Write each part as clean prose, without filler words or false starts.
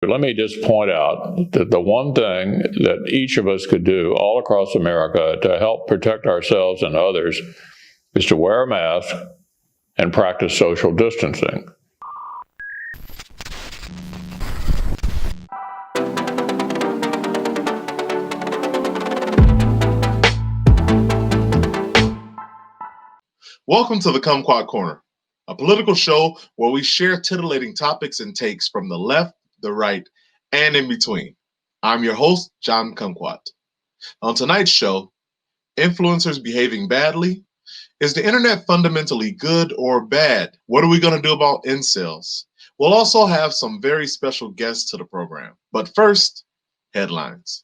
Let me just point out that the one thing that each of us could do all across America to help protect ourselves and others is to wear a mask and practice social distancing. Welcome to the Kumquat Corner, a political show where we share titillating topics and takes from the left, the right, and in between. I'm your host, John Kumquat. On tonight's show, influencers behaving badly. Is the internet fundamentally good or bad? What are we going to do about incels? We'll also have some very special guests to the program. But first, headlines.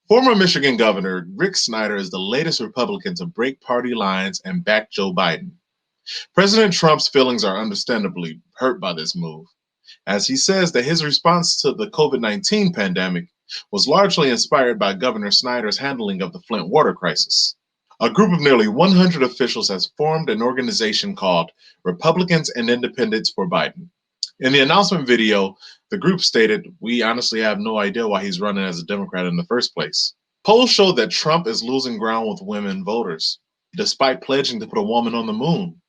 Former Michigan Governor Rick Snyder is the latest Republican to break party lines and back Joe Biden. President Trump's feelings are understandably hurt by this move, as he says that his response to the COVID-19 pandemic was largely inspired by Governor Snyder's handling of the Flint water crisis. A group of nearly 100 officials has formed an organization called Republicans and Independents for Biden. In the announcement video, the group stated, "We honestly have no idea why he's running as a Democrat in the first place." Polls show that Trump is losing ground with women voters, despite pledging to put a woman on the moon.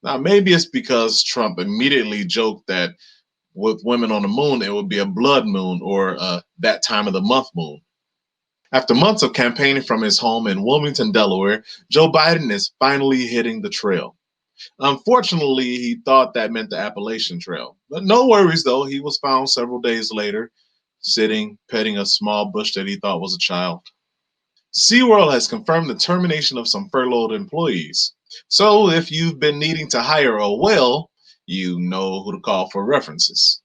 Now, maybe it's because Trump immediately joked that with women on the moon, it would be a blood moon or that time of the month moon. After months of campaigning from his home in Wilmington, Delaware, Joe Biden is finally hitting the trail. Unfortunately, he thought that meant the Appalachian Trail. But no worries, though. He was found several days later, sitting, petting a small bush that he thought was a child. SeaWorld has confirmed the termination of some furloughed employees. So if you've been needing to hire a whale, you know who to call for references.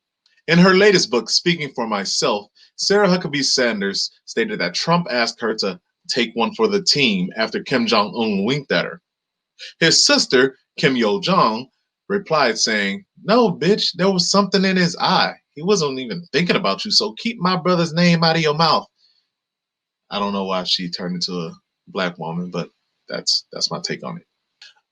In her latest book, Speaking for Myself, Sarah Huckabee Sanders stated that Trump asked her to take one for the team after Kim Jong-un winked at her. His sister, Kim Yo-jong, replied saying, "No, bitch, there was something in his eye. He wasn't even thinking about you, so keep my brother's name out of your mouth." I don't know why she turned into a black woman, but that's my take on it.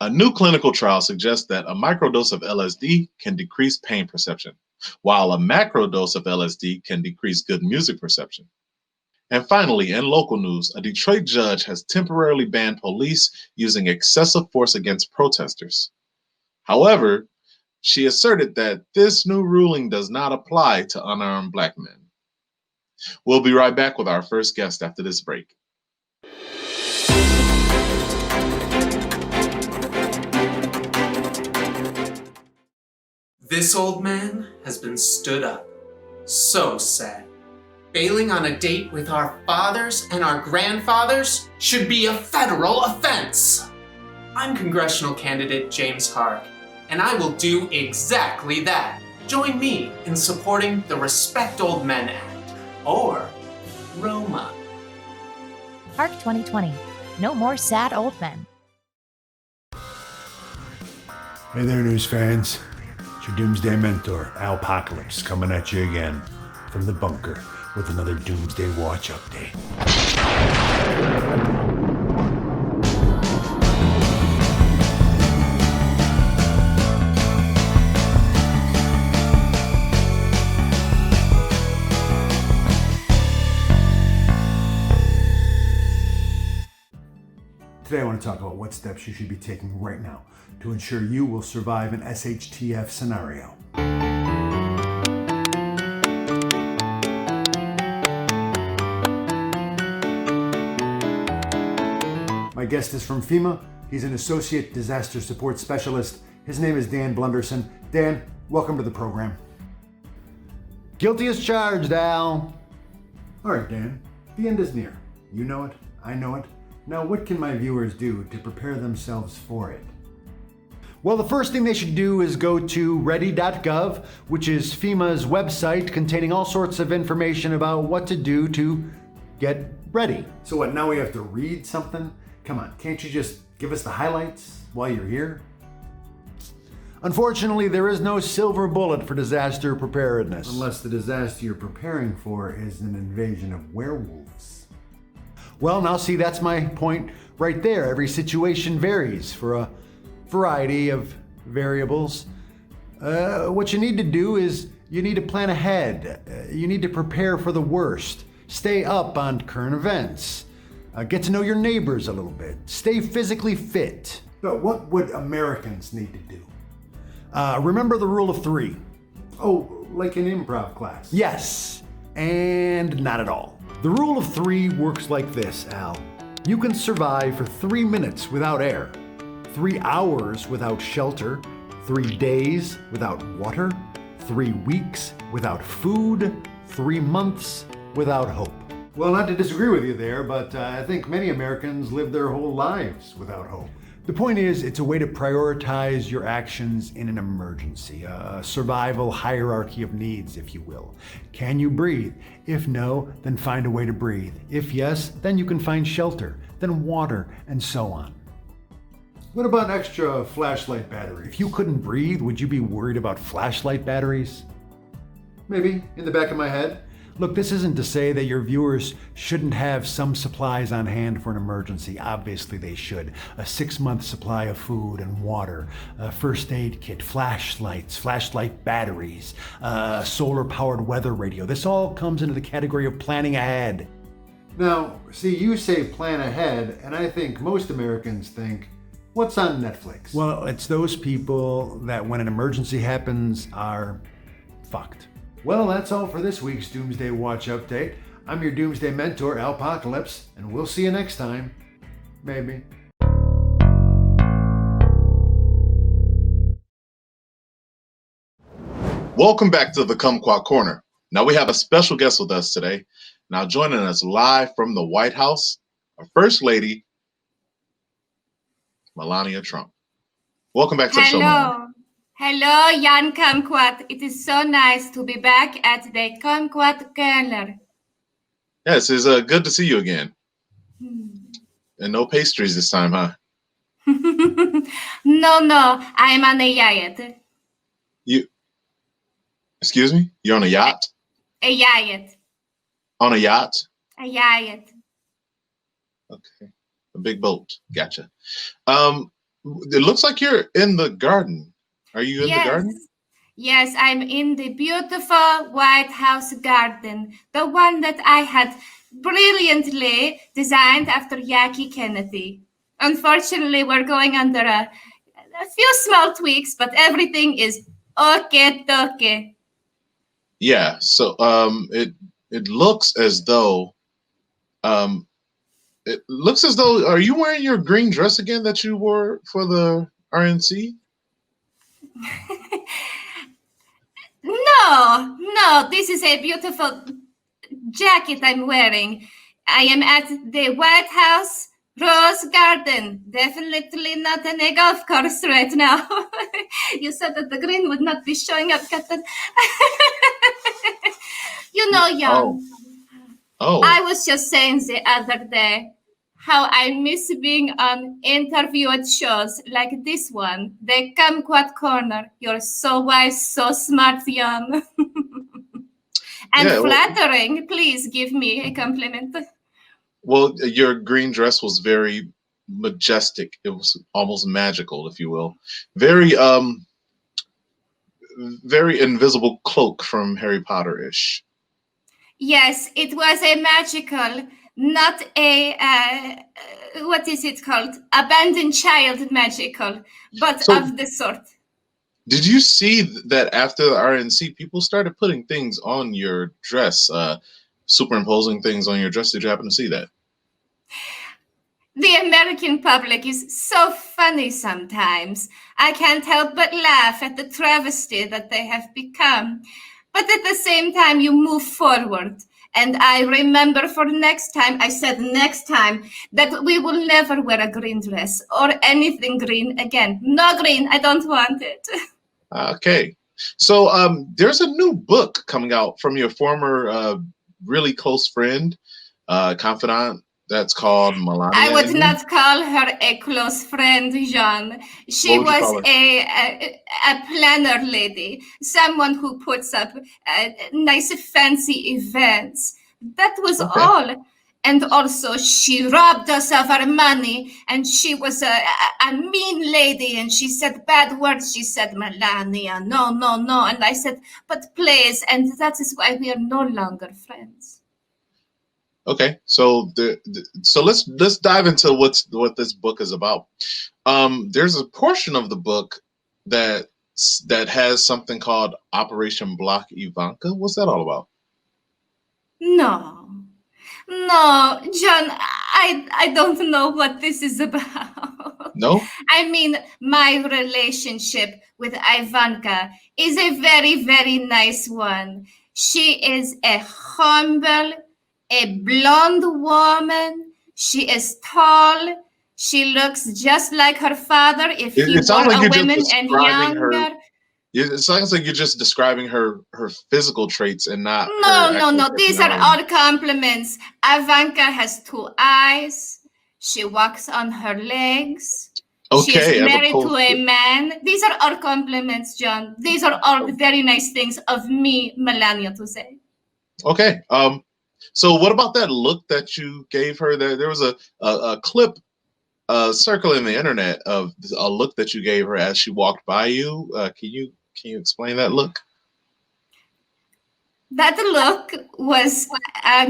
A new clinical trial suggests that a microdose of LSD can decrease pain perception, while a macrodose of LSD can decrease good music perception. And finally, in local news, a Detroit judge has temporarily banned police using excessive force against protesters. However, she asserted that this new ruling does not apply to unarmed black men. We'll be right back with our first guest after this break. This old man has been stood up. So sad. Bailing on a date with our fathers and our grandfathers should be a federal offense. I'm congressional candidate James Hark, and I will do exactly that. Join me in supporting the Respect Old Men Act, or ROMA. Hark 2020. No more sad old men. Hey there, news fans. It's your doomsday mentor, Alpocalypse, coming at you again from the bunker with another Doomsday Watch update. Today I want to talk about what steps you should be taking right now to ensure you will survive an SHTF scenario. My guest is from FEMA. He's an Associate Disaster Support Specialist. His name is Dan Blunderson. Dan, welcome to the program. Guilty as charged, Al. All right, Dan, the end is near. You know it, I know it. Now, what can my viewers do to prepare themselves for it? Well, the first thing they should do is go to ready.gov, which is FEMA's website containing all sorts of information about what to do to get ready. So what, now we have to read something? Come on, can't you just give us the highlights while you're here? Unfortunately, there is no silver bullet for disaster preparedness. Unless the disaster you're preparing for is an invasion of werewolves. Well, now see, that's my point right there. Every situation varies. For a variety of variables. What you need to do is you need to plan ahead. You need to prepare for the worst. Stay up on current events. Get to know your neighbors a little bit. Stay physically fit. But what would Americans need to do? Remember the rule of 3. Oh, like in improv class. Yes, and not at all. The rule of 3 works like this, Al. You can survive for 3 minutes without air, 3 hours without shelter, 3 days without water, 3 weeks without food, 3 months without hope. Well, not to disagree with you there, but I think many Americans live their whole lives without hope. The point is, it's a way to prioritize your actions in an emergency, a survival hierarchy of needs, if you will. Can you breathe? If no, then find a way to breathe. If yes, then you can find shelter, then water, and so on. What about extra flashlight battery? If you couldn't breathe, would you be worried about flashlight batteries? Maybe, in the back of my head. Look, this isn't to say that your viewers shouldn't have some supplies on hand for an emergency. Obviously they should. A 6-month supply of food and water, a first aid kit, flashlights, flashlight batteries, a solar-powered weather radio. This all comes into the category of planning ahead. Now, see, you say plan ahead, and I think most Americans think, what's on Netflix? Well, it's those people that when an emergency happens are fucked. Well, that's all for this week's Doomsday Watch Update. I'm your Doomsday mentor, Alpocalypse, and we'll see you next time. Maybe. Welcome back to the Kumquat Corner. Now we have a special guest with us today. Now joining us live from the White House, our First Lady, Melania Trump. Welcome back to the show. Melania. Hello, Jan Kumquat. It is so nice to be back at the Kumquat Corner. Yes, it's good to see you again. And no pastries this time, huh? No, I'm on a yacht. Excuse me? You're on a yacht? A yacht. On a yacht? A yacht. Okay. A big boat. Gotcha. It looks like you're in the garden. Are you in the garden? Yes, I'm in the beautiful White House garden, the one that I had brilliantly designed after Jackie Kennedy. Unfortunately, we're going under a few small tweaks, but everything is okay. Yeah, so it looks as though are you wearing your green dress again that you wore for the RNC? No, this is a beautiful jacket I'm wearing. I am at the White House Rose Garden. Definitely not in a golf course right now. You said that the green would not be showing up, Captain. You know, Jan. Oh. I was just saying the other day how I miss being on interviewed shows like this one, the Kumquat Corner. You're so wise, so smart, Jan. And flattering. Please give me a compliment. Well, your green dress was very majestic. It was almost magical, if you will. Very invisible cloak from Harry Potter-ish. Yes, it was a magical, not a, what is it called? Abandoned child magical, but of the sort. Did you see that after the RNC, people started putting things on your dress, superimposing things on your dress? Did you happen to see that? The American public is so funny sometimes. I can't help but laugh at the travesty that they have become. But at the same time, you move forward. And I remember for next time, I said next time, that we will never wear a green dress or anything green again. No green, I don't want it. Okay. So there's a new book coming out from your former really close friend, confidant, that's called Melania. I would not call her a close friend, Jean. She was a planner lady, someone who puts up nice fancy events. That was all. And also, she robbed us of our money, and she was a mean lady, and she said bad words. She said, Melania, no, no, no. And I said, but please, and that is why we are no longer friends. Okay, so so let's dive into what this book is about. There's a portion of the book that has something called Operation Block Ivanka. What's that all about? No, John, I don't know what this is about. No? I mean, my relationship with Ivanka is a very, very nice one. She is a humble, a blonde woman. She is tall. She looks just like her father if he It sounds were like a you're just woman and describing her. younger. It sounds like you're just describing her physical traits and not her No. actual These are personality. all compliments. Ivanka has 2 eyes. She walks on her legs. She Okay, is as married to opposed a to man. These are all compliments, John. These are all very nice things of me, Melania, to say. okay. So what about that look that you gave her? There was a clip circling the internet of a look that you gave her as she walked by you. Can you explain that look? That look was, at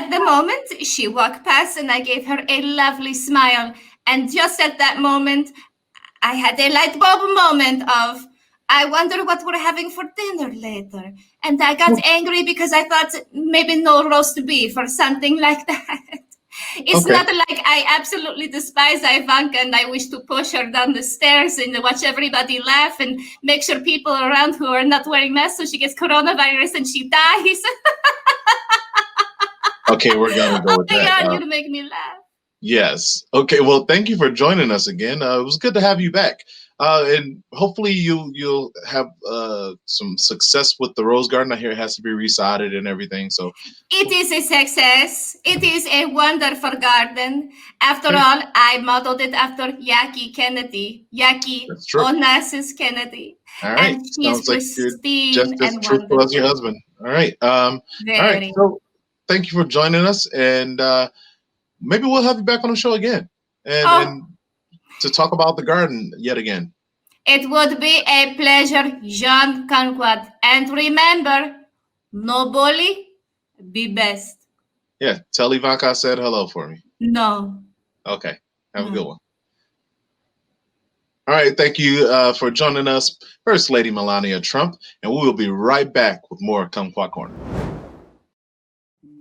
the moment she walked past and I gave her a lovely smile. And just at that moment, I had a light bulb moment of, I wonder what we're having for dinner later. And I got angry because I thought maybe no roast beef or something like that. It's Okay. not like I absolutely despise Ivanka and I wish to push her down the stairs and watch everybody laugh and make sure people around who are not wearing masks so she gets coronavirus and she dies. Okay, we're gonna go Oh with my that. God, you make me laugh. Yes. Okay. Well, thank you for joining us again. It was good to have you back, and hopefully you'll have some success with the Rose Garden. I hear it has to be resodded and everything. So It is a success. It is a wonderful garden. After all, I modeled it after Yaki Kennedy, Yaki that's true. Onassis Kennedy. All right. And she is Sounds like you're pristine just as and truthful as your wonderful. husband. All right. All right. Very. So thank you for joining us, and maybe we'll have you back on the show again, and to talk about the garden yet again. It would be a pleasure, Jean Kumquat. And remember, no bully, be best. Yeah. Tell Ivanka I said hello for me. No. Okay. Have a good one. All right. Thank you for joining us, First Lady Melania Trump, and we will be right back with more Kumquat Corner.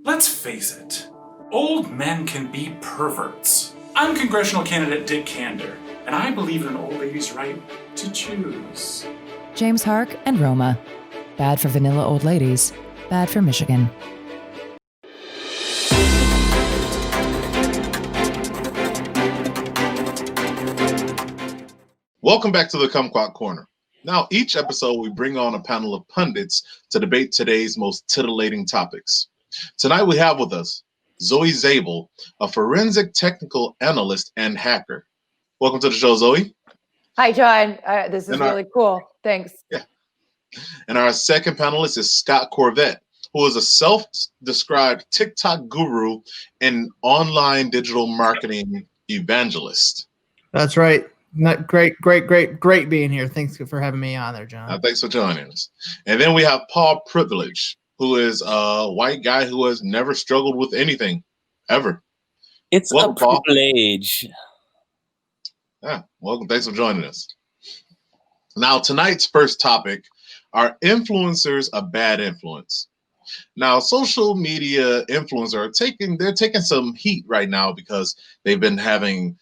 Let's face it, old men can be perverts. I'm congressional candidate Dick Kander, and I believe in an old lady's right to choose. James Hark and Roma. Bad for vanilla old ladies. Bad for Michigan. Welcome back to the Kumquat Corner. Now, each episode we bring on a panel of pundits to debate today's most titillating topics. Tonight we have with us Zoe Zabel, a forensic technical analyst and hacker. Welcome to the show, Zoe. Hi, John. This is And really cool. Thanks. Yeah. And our second panelist is Scott Corvette, who is a self-described TikTok guru and online digital marketing evangelist. That's right. Great being here. Thanks for having me on there, John. Thanks for joining us. And then we have Paul Privilege, who is a white guy who has never struggled with anything, ever. It's Welcome, a privilege. Paul. Yeah, welcome. Thanks for joining us. Now, tonight's first topic, are influencers a bad influence? Now, social media influencers are taking some heat right now because they've been having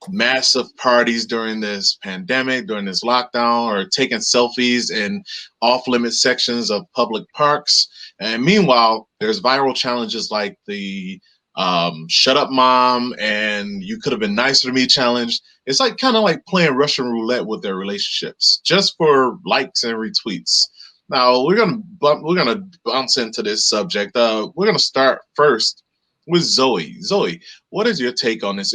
massive parties during this pandemic, during this lockdown, or taking selfies in off-limit sections of public parks. And meanwhile, there's viral challenges like the shut up mom and you could have been nicer to me challenge. It's like kind of like playing Russian roulette with their relationships just for likes and retweets. Now we're gonna bounce into this subject. We're gonna start first with Zoe. Zoe, what is your take on this?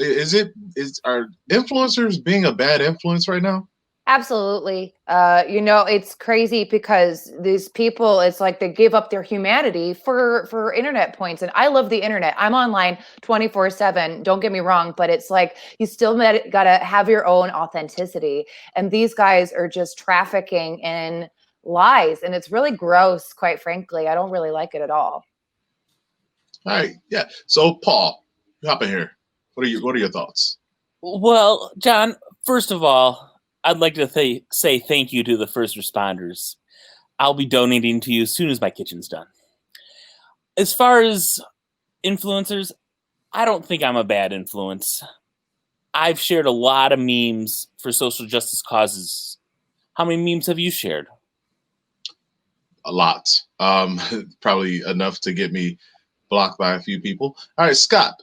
Are influencers being a bad influence right now? Absolutely. It's crazy because these people, it's like they give up their humanity for internet points. And I love the internet. I'm online 24/7. Don't get me wrong, but it's like you still got to have your own authenticity. And these guys are just trafficking in lies, and it's really gross, quite frankly. I don't really like it at all. All right, yeah. So, Paul, hop in here. What are your thoughts? Well, John, first of all, I'd like to say thank you to the first responders. I'll be donating to you as soon as my kitchen's done. As far as influencers, I don't think I'm a bad influence. I've shared a lot of memes for social justice causes. How many memes have you shared? A lot. Probably enough to get me blocked by a few people. All right, Scott,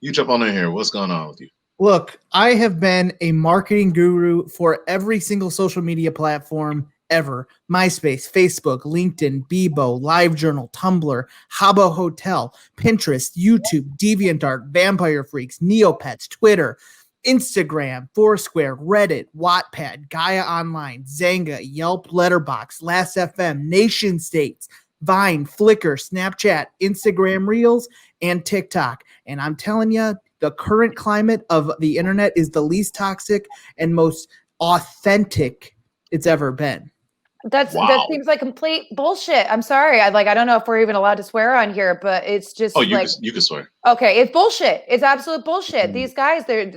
you jump on in here. What's going on with you? Look, I have been a marketing guru for every single social media platform ever. MySpace, Facebook, LinkedIn, Bebo, LiveJournal, Tumblr, Habbo Hotel, Pinterest, YouTube, DeviantArt, Vampire Freaks, Neopets, Twitter, Instagram, Foursquare, Reddit, Wattpad, Gaia Online, Zanga, Yelp, Letterboxd, Last.fm, Nation States, Vine, Flickr, Snapchat, Instagram Reels, and TikTok. And I'm telling you, the current climate of the internet is the least toxic and most authentic it's ever been. That seems like complete bullshit. I'm sorry. I don't know if we're even allowed to swear on here, but it's just you can swear. Okay, it's bullshit. It's absolute bullshit. These guys, they're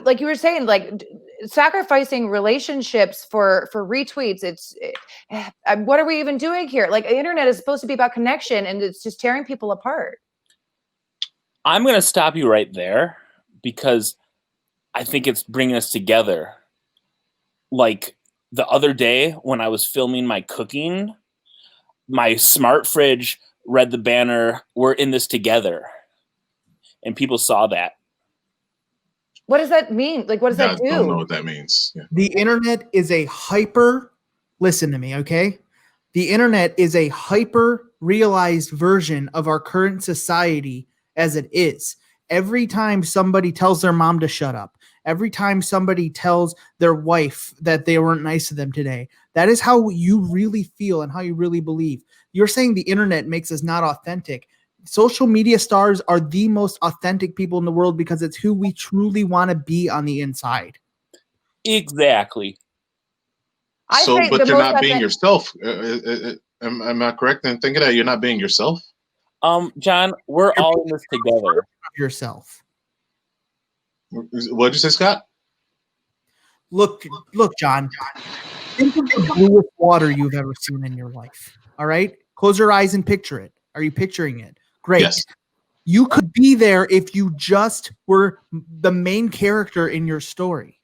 like you were saying, like sacrificing relationships for retweets. What are we even doing here? Like, the internet is supposed to be about connection, and it's just tearing people apart. I'm going to stop you right there because I think it's bringing us together. Like the other day when I was filming my cooking, my smart fridge read the banner, "We're in this together." And people saw that. What does that mean? Like, what does that do? I don't know what that means. Yeah. The internet is listen to me, okay? The internet is a hyper realized version of our current society as it is. Every time somebody tells their mom to shut up, every time somebody tells their wife that they weren't nice to them today, that is how you really feel and how you really believe. You're saying the internet makes us not authentic. Social media stars are the most authentic people in the world because it's who we truly want to be on the inside. Exactly. But you're not being yourself. Am I correct in thinking that you're not being yourself? John, we're all in this together. Yourself. What'd you say, Scott? Look, John. Think of the bluest water you've ever seen in your life. All right? Close your eyes and picture it. Are you picturing it? Great. Yes. You could be there if you just were the main character in your story.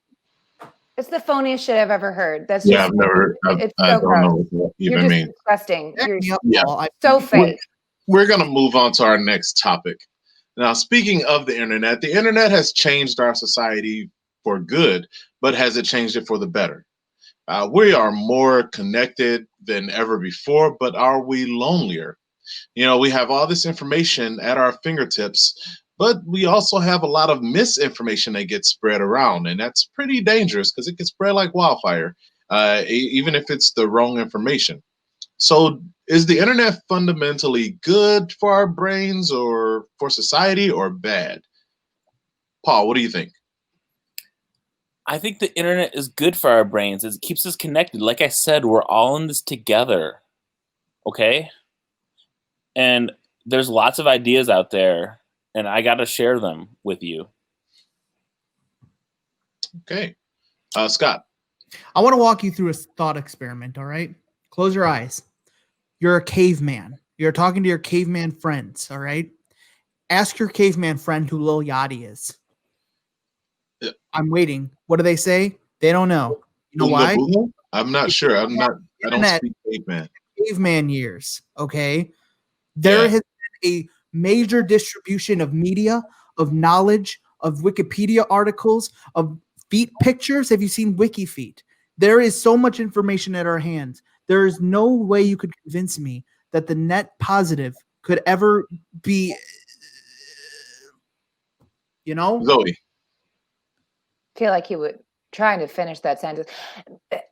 It's the phoniest shit I've ever heard. That's I've never. I don't know what that even means. Disgusting. You're so fake. We're going to move on to our next topic. Now, speaking of the internet has changed our society for good, but has it changed it for the better? We are more connected than ever before, but are we lonelier? We have all this information at our fingertips, but we also have a lot of misinformation that gets spread around, and that's pretty dangerous because it can spread like wildfire, even if it's the wrong information. So is the internet fundamentally good for our brains or for society or bad? Paul, what do you think? I think the internet is good for our brains. It keeps us connected. Like I said, we're all in this together. Okay? And there's lots of ideas out there, and I got to share them with you. Okay. Scott. I want to walk you through a thought experiment, all right? Close your eyes. You're a caveman. You're talking to your caveman friends, all right? Ask your caveman friend who Lil Yachty is. Yeah. I'm waiting. What do they say? They don't know. You know why? I'm not sure. I don't speak caveman. Caveman years, okay? There has been a major distribution of media, of knowledge, of Wikipedia articles, of feet pictures. Have you seen WikiFeet? There is so much information at our hands. There is no way you could convince me that the net positive could ever be, Zoe. I feel like he would trying to finish that sentence.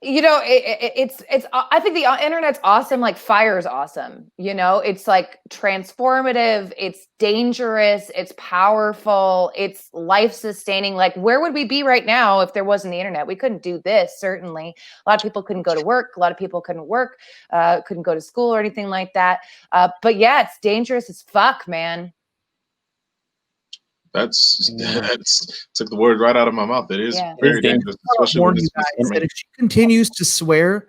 You know, it's I think the internet's awesome. Like fire is awesome. You know, it's like transformative. It's dangerous. It's powerful. It's life sustaining. Like, where would we be right now if there wasn't the internet? We couldn't do this. Certainly, a lot of people couldn't go to work. A lot of people couldn't work. Couldn't go to school or anything like that. But yeah, it's dangerous as fuck, man. That's took the word right out of my mouth. It is very dangerous, especially when Warn you guys that if she continues to swear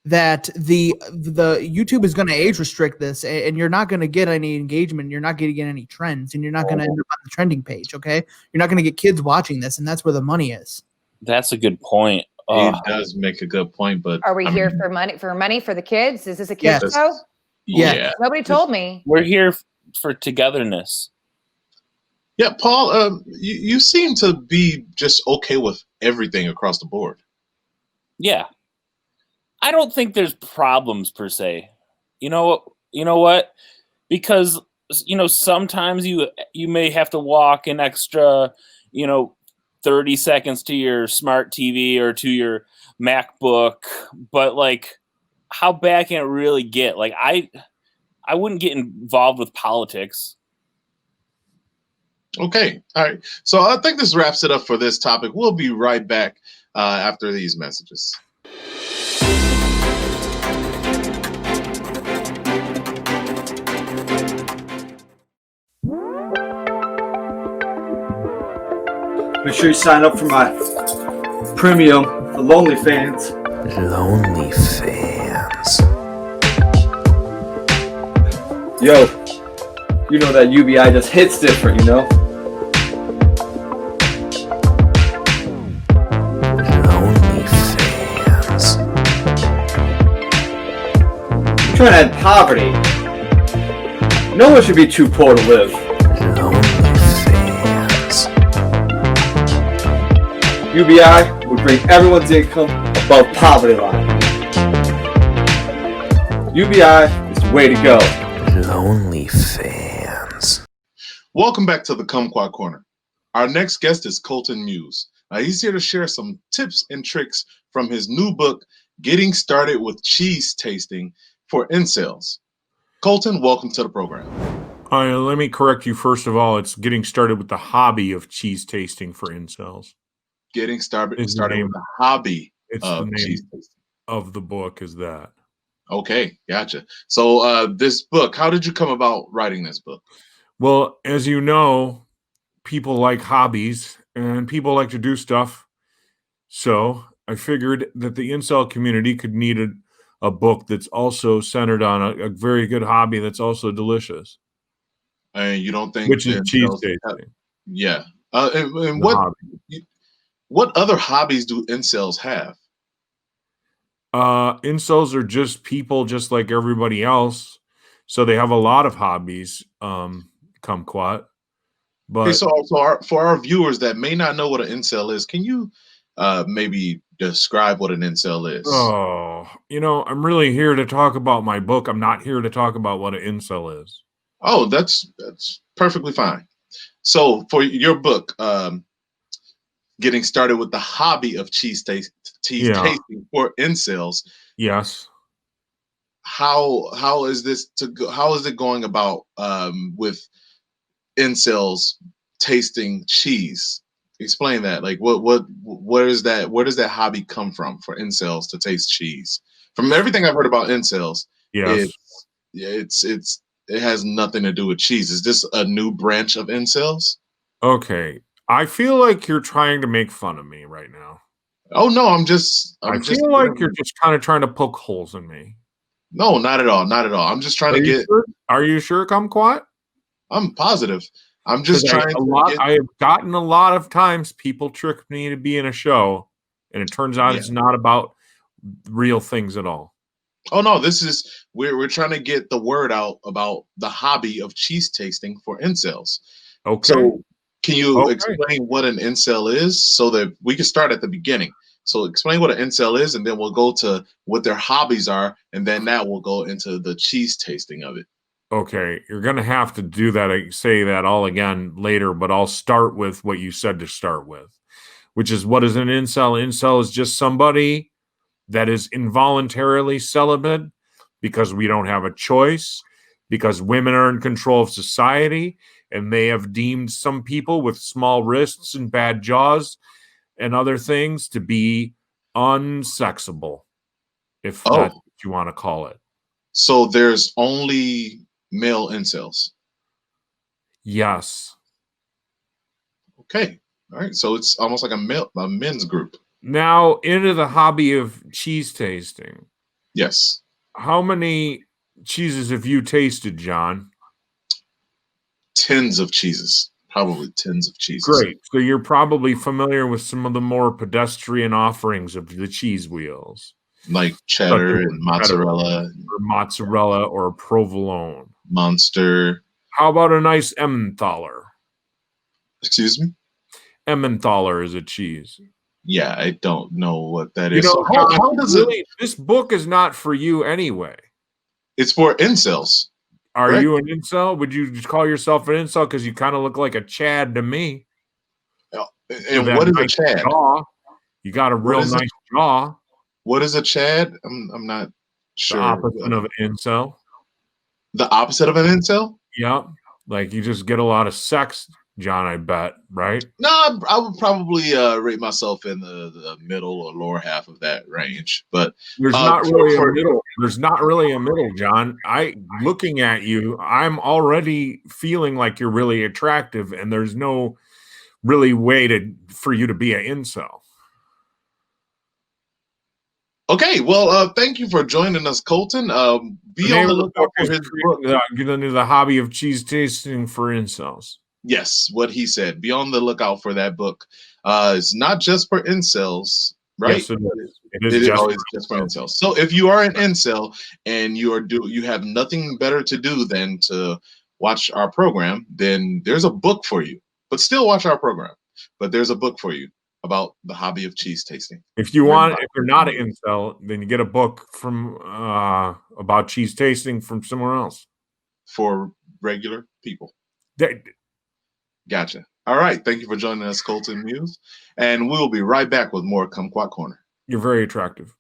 that the YouTube is going to age restrict this, and you're not going to get any engagement, you're not going to get any trends, and you're not going to end up on the trending page. Okay, you're not going to get kids watching this, and that's where the money is. That's a good point. It does make a good point, but are we here for money? For money for the kids? Is this a kids show? Yeah. Nobody told me. We're here for togetherness. Yeah, Paul, you seem to be just okay with everything across the board. Yeah. I don't think there's problems per se. You know what? Because sometimes you may have to walk an extra, 30 seconds to your smart TV or to your MacBook, but like how bad can it really get? Like I wouldn't get involved with politics. Okay. All right. So I think this wraps it up for this topic. We'll be right back after these messages. Make sure you sign up for my premium for Lonely Fans. Lonely Fans. Yo, you know that UBI just hits different, you know? Lonely Fans. I'm trying to end poverty. No one should be too poor to live. Lonely Fans. UBI would bring everyone's income above poverty line. UBI is the way to go. Lonely Fans. Welcome back to the Kumquat Corner. Our next guest is Colton Muse. He's here to share some tips and tricks from his new book, Getting Started with Cheese Tasting for Incels. Colton, welcome to the program. Let me correct you first of all. It's getting started with the hobby of cheese tasting for incels. Getting started with the hobby of cheese tasting. Of the book is that. Okay, gotcha. So this book, how did you come about writing this book? Well, as you know, people like hobbies and people like to do stuff. So I figured that the incel community could need a book that's also centered on a very good hobby that's also delicious. And you don't think which is cheese tasting? Yeah. And what other hobbies do incels have? Incels are just people just like everybody else. So they have a lot of hobbies, kumquat. But okay, so for our viewers that may not know what an incel is, can you maybe describe what an incel is? Oh, I'm really here to talk about my book. I'm not here to talk about what an incel is. Oh, that's perfectly fine. So for your book, Getting Started with the Hobby of Cheese Tasting for Incels. Yes. How is this how is it going about with incels tasting cheese? Explain that. Like where does that hobby come from for incels to taste cheese? From everything I've heard about incels, yes, it has nothing to do with cheese. Is this a new branch of incels? Okay. I feel like you're trying to make fun of me right now. Oh no, I feel like you're just kind of trying to poke holes in me. No, not at all. Not at all. I'm just trying to get. Sure? Are you sure, Kumquat? I'm positive. I'm just trying I have gotten a lot of times people trick me to be in a show, and it turns out it's not about real things at all. Oh no, we're trying to get the word out about the hobby of cheese tasting for incels. Okay. So can you explain what an incel is so that we can start at the beginning? So explain what an incel is, and then we'll go to what their hobbies are, and then that will go into the cheese tasting of it. Okay, you're going to have to do that, say that all again later, but I'll start with what you said to start with, which is what is an incel? Incel is just somebody that is involuntarily celibate because we don't have a choice, because women are in control of society, and they have deemed some people with small wrists and bad jaws and other things to be unsexable, if that's what you want to call it. So there's only male incels. Yes. Okay. All right. So it's almost like a men's group. Now, into the hobby of cheese tasting. Yes. How many cheeses have you tasted, John? Tens of cheeses. Probably tens of cheeses. Great. So you're probably familiar with some of the more pedestrian offerings of the cheese wheels. Like cheddar and mozzarella. Or mozzarella or provolone. Monster. How about a nice Emmentaler? Excuse me? Emmentaler is a cheese. Yeah, I don't know what that You is. know, So how does really, this book is not for you anyway. It's for incels. Are correct? you an incel? Would you just call yourself an incel? Because you kind of look like a Chad to me. And what is a Chad? Jaw. You got a real nice jaw. What is a Chad? I'm not sure. The opposite of an incel. The opposite of an incel? Yep. Like you just get a lot of sex, John, I bet, right? No, I would probably rate myself in the middle or lower half of that range. But there's not really a middle. There's not really a middle, John. Looking at you, I'm already feeling like you're really attractive, and there's no really way for you to be an incel. Okay, well, thank you for joining us, Colton. Be on the lookout for his book. Get into the hobby of cheese tasting for incels. Yes, what he said. Be on the lookout for that book. It's not just for incels, right? Yes, it is. It is always just for incels. So if you are an incel and you have nothing better to do than to watch our program, then there's a book for you. But still watch our program. But there's a book for you about the hobby of cheese tasting. If you're not an incel, then you get a book from about cheese tasting from somewhere else. For regular people. Gotcha. All right. Thank you for joining us, Colton Muse. And we'll be right back with more Kumquat Corner. You're very attractive.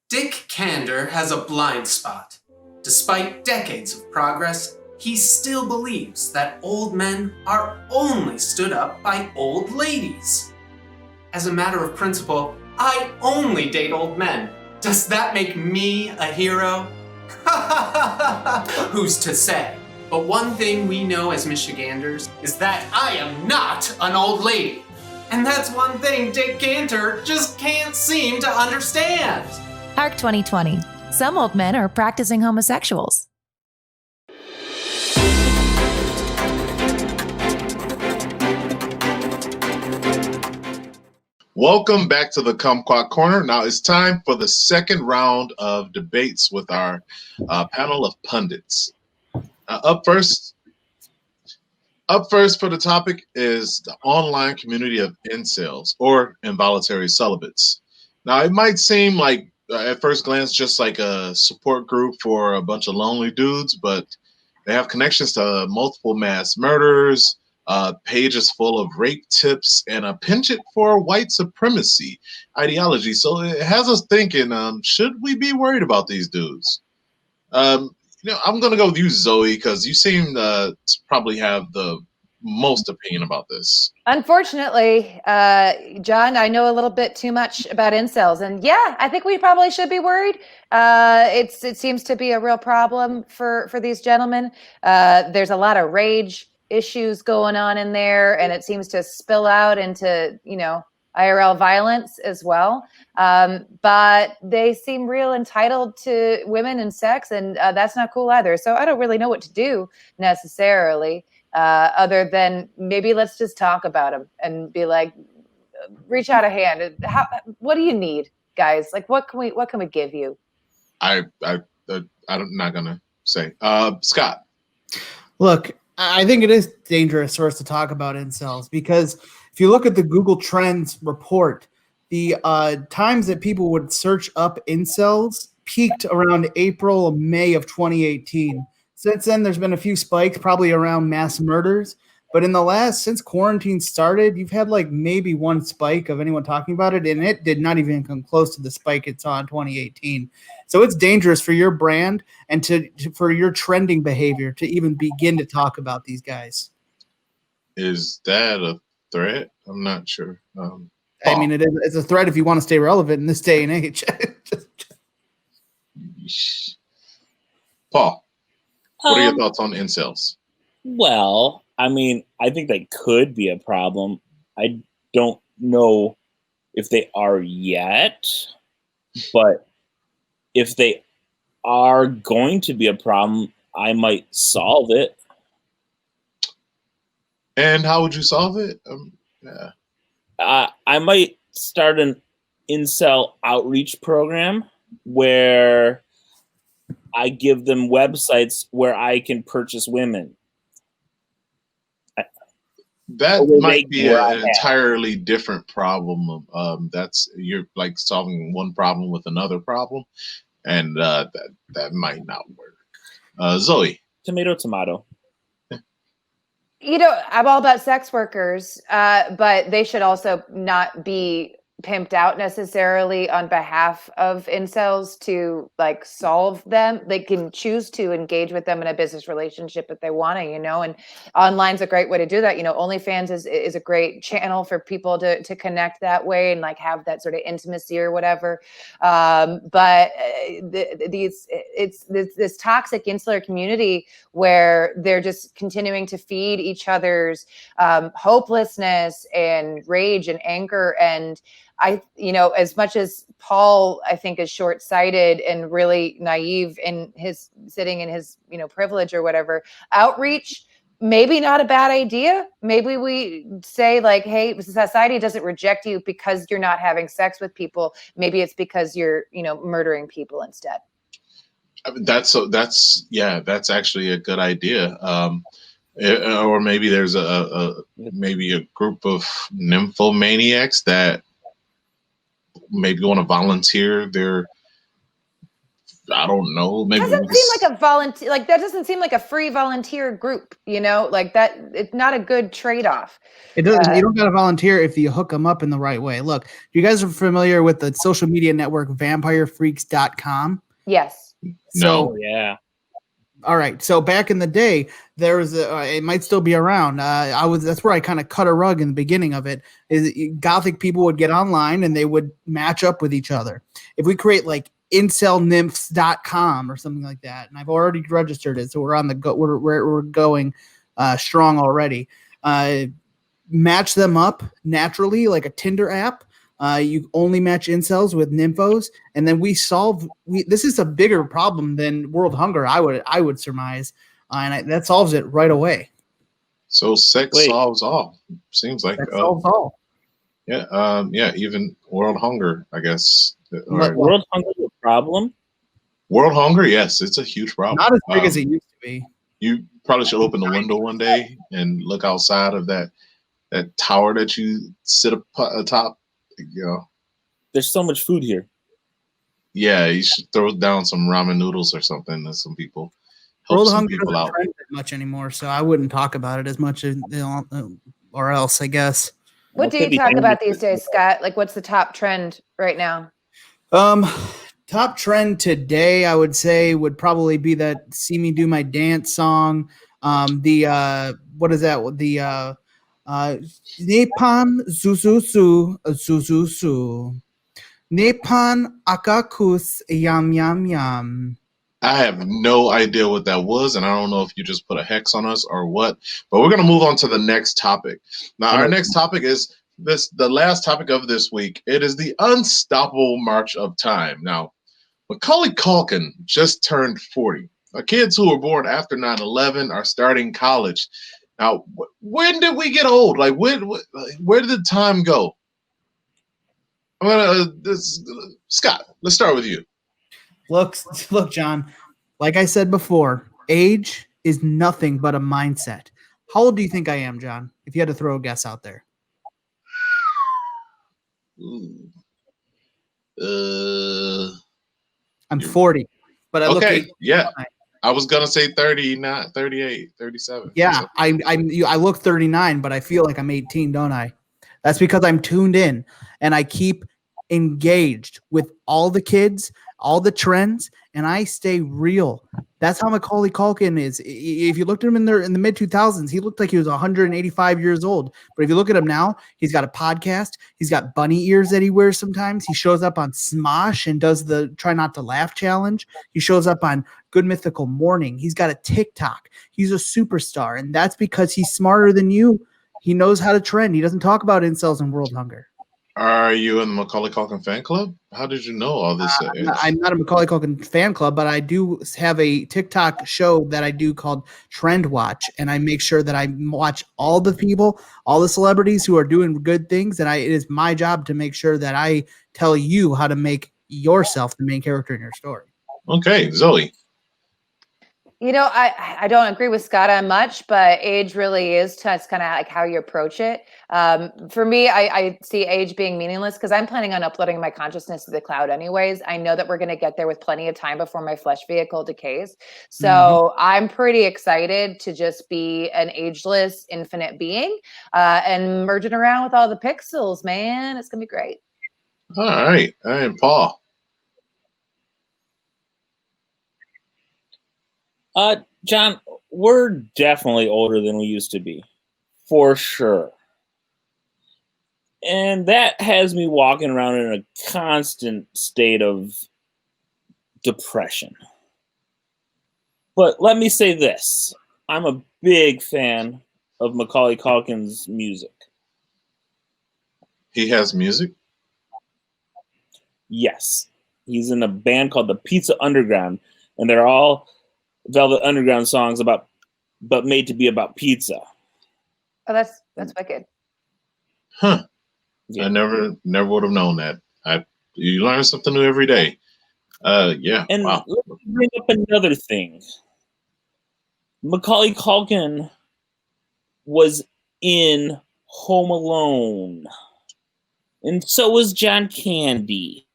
Dick Kander has a blind spot. Despite decades of progress, he still believes that old men are only stood up by old ladies. As a matter of principle, I only date old men. Does that make me a hero? Who's to say? But one thing we know as Michiganders is that I am not an old lady. And that's one thing Dick Cantor just can't seem to understand. Hark 2020. Some old men are practicing homosexuals. Welcome back to the Kumquat Corner. Now it's time for the second round of debates with our panel of pundits. Up first for the topic is the online community of incels or involuntary celibates. Now it might seem like at first glance just like a support group for a bunch of lonely dudes, but they have connections to multiple mass murders, pages full of rape tips, and a penchant for white supremacy ideology. So it has us thinking, should we be worried about these dudes? I'm going to go with you, Zoe, because you seem to probably have the most opinion about this. Unfortunately, John, I know a little bit too much about incels, and yeah, I think we probably should be worried. It seems to be a real problem for these gentlemen. There's a lot of rage issues going on in there, and it seems to spill out into, IRL violence as well. But they seem real entitled to women and sex, and that's not cool either. So I don't really know what to do necessarily, other than maybe let's just talk about them and be like, reach out a hand. What do you need, guys? Like, what can we give you? I'm not gonna say. Scott. Look, I think it is dangerous for us to talk about incels because if you look at the Google Trends report, the times that people would search up incels peaked around April or May of 2018. Since then, there's been a few spikes, probably around mass murders. But in the last, since quarantine started, you've had like maybe one spike of anyone talking about it, and it did not even come close to the spike it saw in 2018. So it's dangerous for your brand and for your trending behavior to even begin to talk about these guys. Is that a threat? I'm not sure. I mean, it's a threat if you want to stay relevant in this day and age. Paul, what are your thoughts on incels? Well, I mean, I think they could be a problem. I don't know if they are yet, but if they are going to be a problem, I might solve it. And how would you solve it? I might start an incel outreach program where I give them websites where I can purchase women. That might be an entirely different problem. That's you're like solving one problem with another problem, and that might not work. Zoe, tomato. You know, I'm all about sex workers, but they should also not be pimped out necessarily on behalf of incels to like solve them. They can choose to engage with them in a business relationship if they want to, you know, and online's a great way to do that. You know, OnlyFans is a great channel for people to connect that way and like have that sort of intimacy or whatever. But this toxic insular community where they're just continuing to feed each other's hopelessness and rage and anger. And you know, as much as Paul, I think, is short-sighted and really naive in his sitting in his, you know, privilege or whatever, outreach, maybe not a bad idea. Maybe we say like, hey, society doesn't reject you because you're not having sex with people. Maybe it's because you're, you know, murdering people instead. That's actually a good idea. Or maybe there's maybe a group of nymphomaniacs that maybe want to volunteer their, I don't know, maybe doesn't seem like a volunteer, like that doesn't seem like a free volunteer group, you know, like that. It's not a good trade-off. It doesn't. You don't got to volunteer if you hook them up in the right way. Look, you guys are familiar with the social media network vampirefreaks.com? Yes. So yeah. All right. So back in the day, there was it might still be around. That's where I kind of cut a rug in the beginning of it. Is Gothic people would get online and they would match up with each other. If we create like incelnymphs.com or something like that, and I've already registered it, so we're on the go. We're going strong already. Match them up naturally like a Tinder app. You only match incels with nymphos, and then this is a bigger problem than world hunger, I would surmise, and that solves it right away. So sex solves all. Seems like that solves all. Yeah, yeah. Even world hunger, I guess. World hunger is a problem. World hunger, yes, it's a huge problem. Not as big as it used to be. You probably should open the window one day and look outside of that tower that you sit atop. You know, there's so much food here. Yeah, you should throw down some ramen noodles or something to some people. World hunger doesn't trend that much anymore, so I wouldn't talk about it as much as, or else, I guess. What do you talk about these days, Scott? Like, what's the top trend right now? Top trend today, I would say, would probably be that "See Me Do My Dance" song. What is that? The Nippon Zuzusu Zuzusu. Nippon Akakus Yam Yam Yam. I have no idea what that was, and I don't know if you just put a hex on us or what. But we're going to move on to the next topic. Now, our next topic is the last topic of this week. It is the unstoppable march of time. Now, Macaulay Culkin just turned 40. Kids who were born after 9/11 are starting college. Now, when did we get old? Like, where did the time go? Scott, let's start with you. Look, John, like I said before, age is nothing but a mindset. How old do you think I am, John? If you had to throw a guess out there. I'm 40, but I look 18. Yeah. I was gonna say 30, not 38, 37. Yeah, So, I look 39, but I feel like I'm 18, don't I? That's because I'm tuned in and I keep engaged with all the kids, all the trends, and I stay real. That's how Macaulay Culkin is. If you looked at him in the mid 2000s, he looked like he was 185 years old. But if you look at him now, he's got a podcast. He's got bunny ears that he wears sometimes. He shows up on Smosh and does the Try Not to Laugh challenge. He shows up on Good Mythical Morning. He's got a TikTok. He's a superstar, and that's because he's smarter than you. He knows how to trend. He doesn't talk about incels and world hunger. are you in the Macaulay Culkin fan club? How did you know all this? I'm not a Macaulay Culkin fan club, but I do have a TikTok show that I do called Trend Watch, and I make sure that I watch all the people, all the celebrities who are doing good things, and it is my job to make sure that I tell you how to make yourself the main character in your story. Okay, Zoe. You know, I don't agree with Scott on much, but age really is it's kind of like how you approach it. For me, I see age being meaningless because I'm planning on uploading my consciousness to the cloud anyways. I know that we're going to get there with plenty of time before my flesh vehicle decays. So I'm pretty excited to just be an ageless, infinite being and merging around with all the pixels, man. It's going to be great. All right, Paul. John, we're definitely older than we used to be, for sure. And that has me walking around in a constant state of depression. But let me say this. I'm a big fan of Macaulay Culkin's music. He has music? Yes. He's in a band called the Pizza Underground, and they're all Velvet Underground songs but made to be about pizza. Oh, that's wicked. Huh. Yeah. I never would have known that. You learn something new every day. Yeah. And wow. Let's bring up another thing. Macaulay Culkin was in Home Alone. And so was John Candy.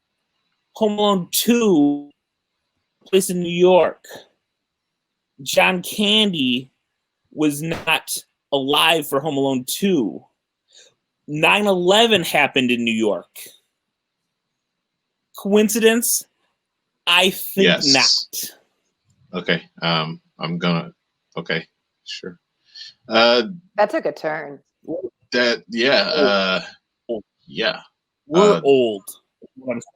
Home Alone 2 placed in New York. John Candy was not alive for Home Alone 2. 9/11 happened in New York. Coincidence? I think not. Okay. Okay. Sure. That took a turn. Yeah. We're old.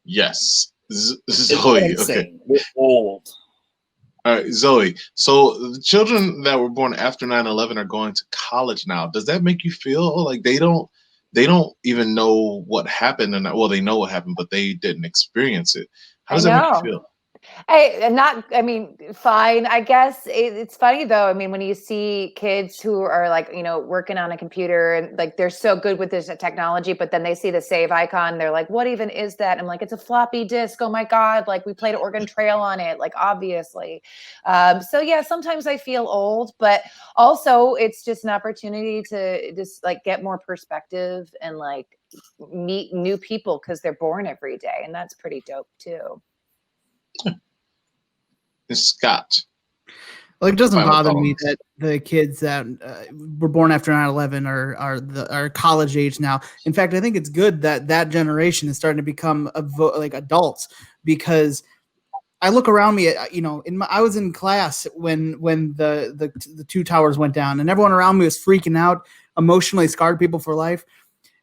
Yes. Zoe. Okay. We're old. All right, Zoe. So the children that were born after 9/11 are going to college now. Does that make you feel like they don't even know what happened? And well, they know what happened, but they didn't experience it. How does that make you feel? Fine. I guess it's funny though. I mean, when you see kids who are like, working on a computer and like they're so good with this technology, but then they see the save icon, they're like, what even is that? I'm like, it's a floppy disk. Oh my God. Like we played Oregon Trail on it, like obviously. So yeah, sometimes I feel old, but also it's just an opportunity to just like get more perspective and like meet new people because they're born every day. And that's pretty dope too. Scott. Well, it doesn't bother me that the kids that were born after 9/11 are college age now. In fact, I think it's good that generation is starting to become like adults, because I look around me. I was in class when the two towers went down, and everyone around me was freaking out, emotionally scarred people for life.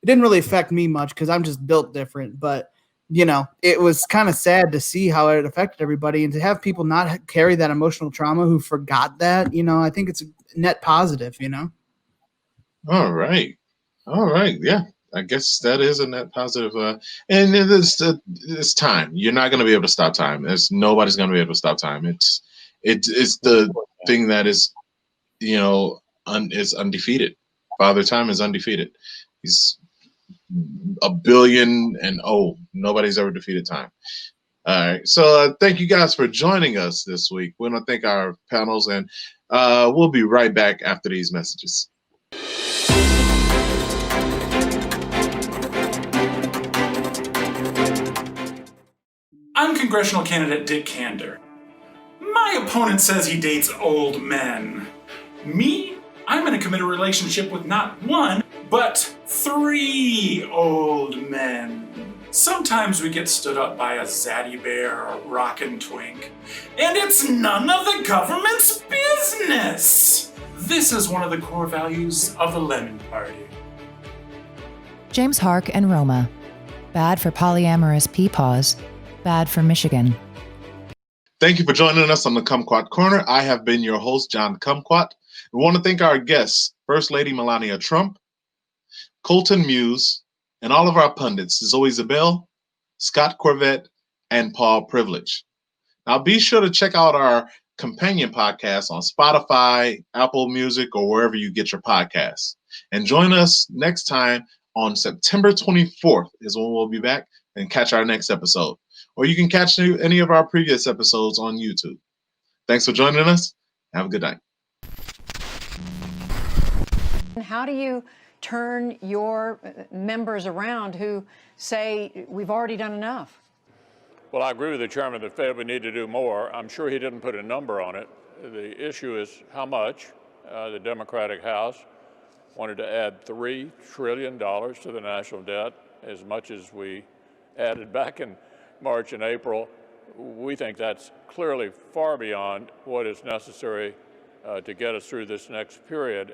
It didn't really affect me much because I'm just built different, but. It was kind of sad to see how it affected everybody, and to have people not carry that emotional trauma who forgot that, I think it's a net positive, All right. Yeah. I guess that is a net positive. And it's time. You're not going to be able to stop time. Nobody's going to be able to stop time. It's the thing that is, is undefeated. Father Time is undefeated. He's a billion and nobody's ever defeated time. All right, so thank you guys for joining us this week. We want to thank our panels, and we'll be right back after these messages. I'm congressional candidate Dick Kander. My My opponent says he dates old men. Me? I'm in a committed relationship with not one, but 3 old men. Sometimes we get stood up by a zaddy bear or rockin' twink, and it's none of the government's business. This is one of the core values of the Lemon Party. James Hark and Roma. Bad for polyamorous peepaws. Bad for Michigan. Thank you for joining us on the Kumquat Corner. I have been your host, John Kumquat. We want to thank our guests, First Lady Melania Trump, Colton Muse, and all of our pundits, Zoe Zabel, Scott Corvette, and Paul Privilege. Now be sure to check out our companion podcast on Spotify, Apple Music, or wherever you get your podcasts. And join us next time on September 24th is when we'll be back and catch our next episode. Or you can catch any of our previous episodes on YouTube. Thanks for joining us. Have a good night. How do you turn your members around who say, we've already done enough? Well, I agree with the chairman that Fed we need to do more. I'm sure he didn't put a number on it. The issue is how much. The Democratic House wanted to add $3 trillion to the national debt, as much as we added back in March and April. We think that's clearly far beyond what is necessary to get us through this next period.